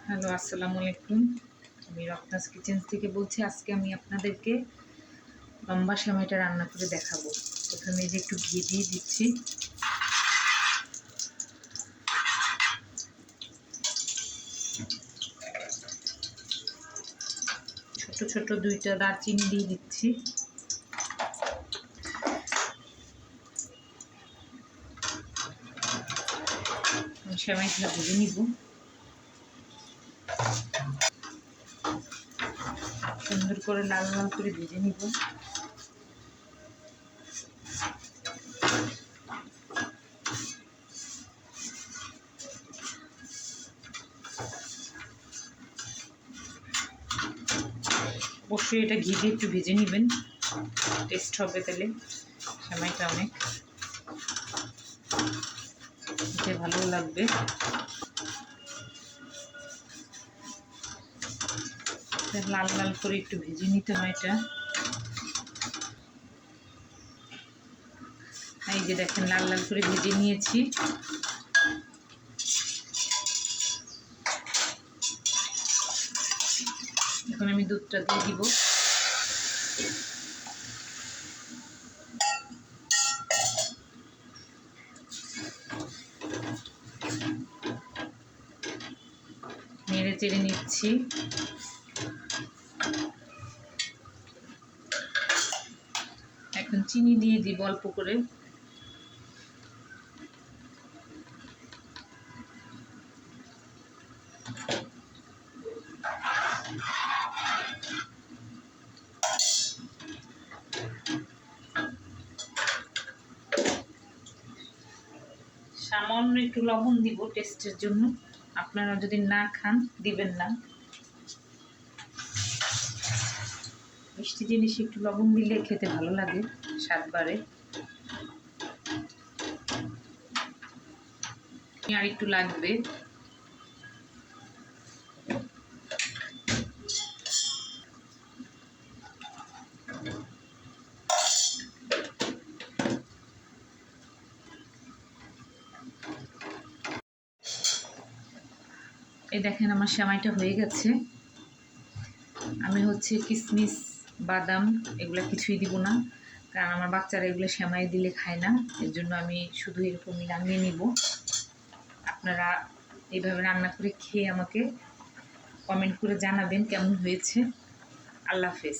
Hello, আসসালামু আলাইকুম। আমি রত্নাস কিচেন থেকে বলছি। আজকে আমি আপনাদেরকে লম্বা সেমাইটা রান্না করে দেখাবো। প্রথমে যে একটু ঘি দিয়ে দিচ্ছি। ছোট ছোট দুইটা দারচিনি দিয়ে দিচ্ছি। সেমাইটা ভেজে নিব। সুন্দর করে লাল লাল করে ভেজে নিব। অবশ্যই এটা ঘি দিয়ে একটু ভেজে নেবেন, টেস্ট হবে, তাহলে সেমাইটা অনেক খেতে ভালো লাগবে। লাল লাল করে একটু ভেজে নিতে হয় এটা। এই যে দেখেন, লাল লাল করে ভেজে নিয়েছি। এখন আমি দুধটা দিয়ে দিব। নেড়ে চেড়ে নিচ্ছি। এখন চিনি দিয়ে দিব অল্প করে। সামান্য একটু লবণ দিব টেস্টের জন্য। আপনারা যদি না খান দিবেন না। মিষ্টি জিনিস একটু লবণ দিলে খেতে ভালো লাগে, স্বাদ বাড়ে। আর একটু লাগবে। এই দেখেন, আমার সেমাইটা হয়ে গেছে। আমি কিশমিশ, বাদাম এগুলো কিছুই দিব না, কারণ আমার বাচ্চারা এগুলো সেমাই দিলে খায় না। এর জন্য আমি শুধু এরকমই রান্নিয়ে নিব। আপনারা এইভাবে রান্না করে খেয়ে আমাকে কমেন্ট করে জানাবেন কেমন হয়েছে। আল্লাহ হাফেজ।